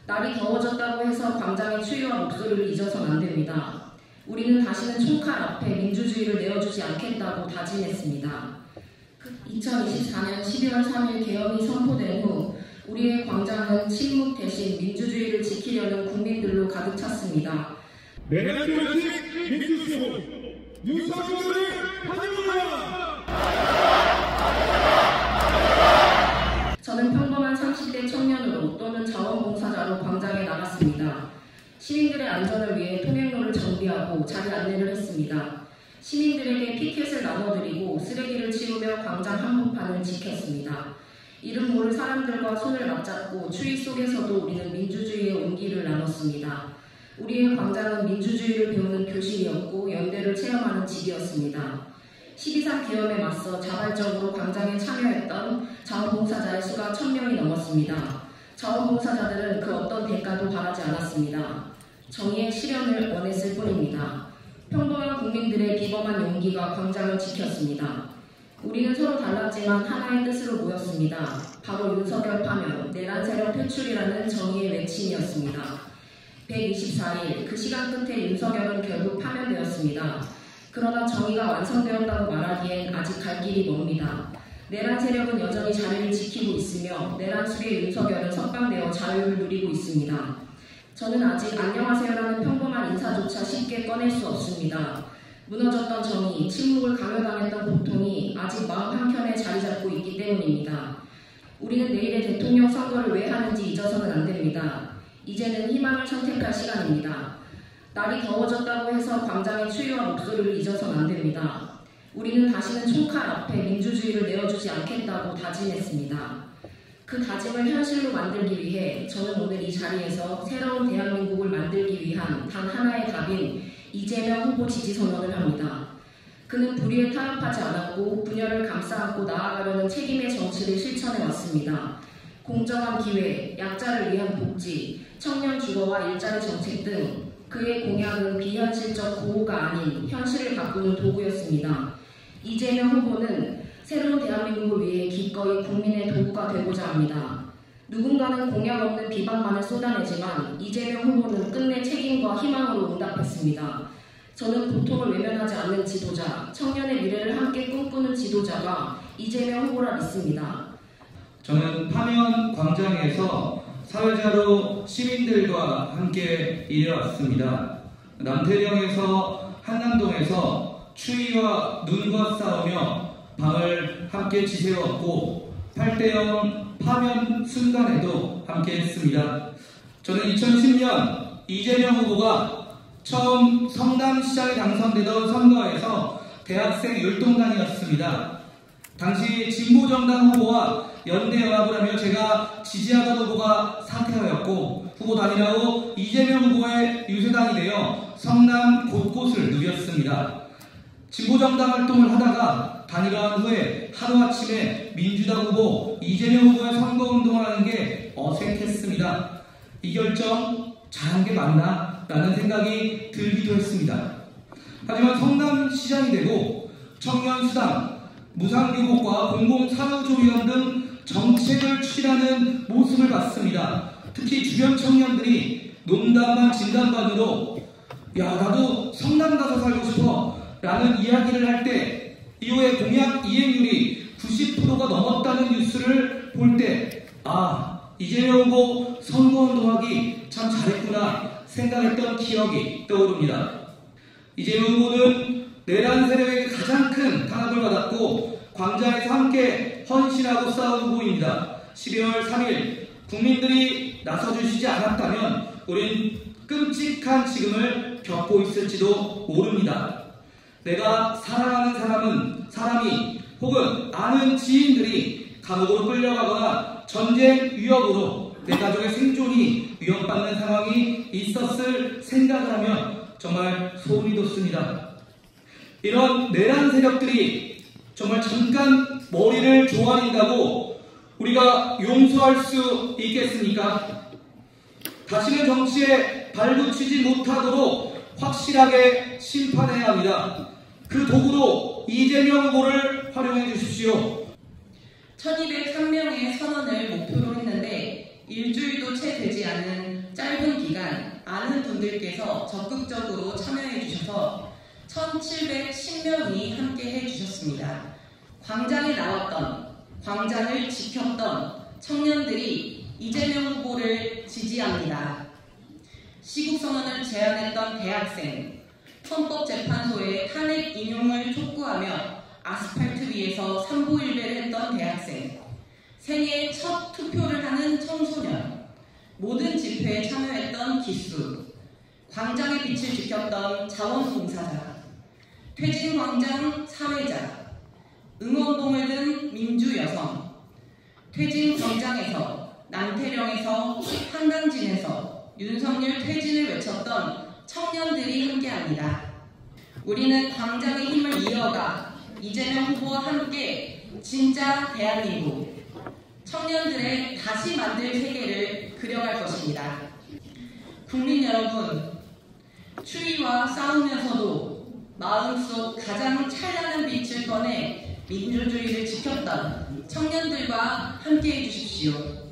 날이 더워졌다고 해서 광장의 추위와 목소리를 잊어서는 안 됩니다. 우리는 다시는 총칼 앞에 민주주의를 내어주지 않겠다고 다짐했습니다. 2024년 12월 3일 계엄이 선포된 후 우리의 광장은 침묵 대신 민주주의를 지키려는 국민들로 가득 찼습니다. 내란 결식 민주시호 윤석열을 환영합니다. 저는 평범한 30대 청년으로 또는 자원봉사자로 광장에 나갔습니다. 시민들의 안전을 위해 통행로를 정비하고 자리 안내를 했습니다. 시민들에게 피켓을 나눠드리고 쓰레기를 치우며 광장 한복판을 지켰습니다. 이름 모를 사람들과 손을 맞잡고 추위 속에서도 우리는 민주주의의 온기를 나눴습니다. 우리의 광장은 민주주의를 배우는 교실이었고 연대를 체험하는 집이었습니다. 12.3 계엄에 맞서 자발적으로 광장에 참여했던 자원봉사자의 수가 1000명이 넘었습니다. 자원봉사자들은 그 어떤 대가도 바라지 않았습니다. 정의의 실현을 원했을 뿐입니다. 평범한 국민들의 비범한 용기가 광장을 지켰습니다. 우리는 서로 달랐지만 하나의 뜻으로 모였습니다. 바로 윤석열 파면, 내란 세력 퇴출이라는 정의의 외침이었습니다. 124일, 그 시간 끝에 윤석열은 결국 파면되었습니다. 그러나 정의가 완성되었다고 말하기엔 아직 갈 길이 멉니다. 내란 세력은 여전히 자리를 지키고 있으며 내란 속의 윤석열은 석방되어 자유를 누리고 있습니다. 저는 아직 안녕하세요라는 평범한 인사조차 쉽게 꺼낼 수 없습니다. 무너졌던 정의, 침묵을 강요당했던 고통이 아직 마음 한켠에 자리 잡고 있기 때문입니다. 우리는 내일의 대통령 선거를 왜 하는지 잊어서는 안 됩니다. 이제는 희망을 선택할 시간입니다. 날이 더워졌다고 해서 광장의 추위와 목소리를 잊어서는 안 됩니다. 우리는 다시는 총칼 앞에 민주주의를 내어주지 않겠다고 다짐했습니다. 그 다짐을 현실로 만들기 위해 저는 오늘 이 자리에서 새로운 대한민국을 만들기 위한 단 하나의 답인 이재명 후보 지지 선언을 합니다. 그는 불의에 타협하지 않았고 분열을 감싸안고 나아가려는 책임의 정치를 실천해 왔습니다. 공정한 기회, 약자를 위한 복지, 청년 주거와 일자리 정책 등 그의 공약은 비현실적 구호가 아닌 현실을 바꾸는 도구였습니다. 이재명 후보는 새로운 대한민국을 위해 기꺼이 국민의 도구가 되고자 합니다. 누군가는 공약 없는 비방만을 쏟아내지만 이재명 후보는 끝내 책임과 희망으로 응답했습니다. 저는 고통을 외면하지 않는 지도자, 청년의 미래를 함께 꿈꾸는 지도자가 이재명 후보라 믿습니다. 저는 파면 광장에서 사회자로 시민들과 함께 일해왔습니다. 남태령에서 한남동에서 추위와 눈과 싸우며 밤을 함께 지새웠고 8.0 파면 순간에도 함께 했습니다. 저는 2010년 이재명 후보가 처음 성남시장에 당선되던 선거에서 대학생 율동단이었습니다. 당시 진보정당 후보와 연대연합을 하며 제가 지지하던 후보가 사퇴하였고 후보 단일화 후 이재명 후보의 유세단이 되어 성남 곳곳을 누볐습니다. 진보정당 활동을 하다가 단일화한 후에 하루아침에 민주당 후보 이재명 후보의 선거운동을 하는 게 어색했습니다. 이 결정 잘한 게 맞나? 라는 생각이 들기도 했습니다. 하지만 성남시장이 되고 청년수당, 무상교복과 공공사무조리원 등 정책을 추진하는 모습을 봤습니다. 특히 주변 청년들이 농담반 진담반으로 야 나도 성남 가서 살고 싶어 라는 이야기를 할 때 이후에 공약 이행률이 90%가 넘었다는 뉴스를 볼 때 이재명 후보 선거운동하기 참 잘했구나 생각했던 기억이 떠오릅니다. 이재명 후보는 내란 세력에게 가장 큰 탄압을 받았고 광장에서 함께 헌신하고 싸운 후보입니다. 12월 3일 국민들이 나서주시지 않았다면 우린 끔찍한 지금을 겪고 있을지도 모릅니다. 내가 사랑하는 사람이 혹은 아는 지인들이 감옥으로 끌려가거나 전쟁 위협으로 내 가족의 생존이 위협받는 상황이 있었을 생각을 하면 정말 소름이 돋습니다. 이런 내란 세력들이 정말 잠깐 머리를 조아린다고 우리가 용서할 수 있겠습니까? 다시는 정치에 발붙이지 못하도록 확실하게 심판해야 합니다. 그 도구로 이재명 후보를 활용해 주십시오. 1203명의 선언을 목표로 했는데 일주일도 채 되지 않은 짧은 기간 많은 분들께서 적극적으로 참여해 주셔서 1710명이 함께 해주셨습니다. 광장에 나왔던, 광장을 지켰던 청년들이 이재명 후보를 지지합니다. 시국선언을 제안했던 대학생, 헌법재판소에 탄핵 인용을 촉구하며 아스팔트 위에서 삼보일배를 했던 대학생, 생애 첫 투표를 하는 청소년, 모든 집회에 참여했던 기수, 광장의 빛을 지켰던 자원봉사자, 퇴진광장 사회자, 응원봉을 든 민주여성, 퇴진광장에서, 남태령에서, 한강진에서 윤석열 퇴진을 외쳤던 청년들이 함께합니다. 우리는 광장의 힘을 이어가 이재명 후보와 함께 진짜 대한민국, 청년들의 다시 만들 세계를 그려갈 것입니다. 국민 여러분, 추위와 싸우면서도 마음속 가장 찬란한 빛을 꺼내 민주주의를 지켰던 청년들과 함께해 주십시오.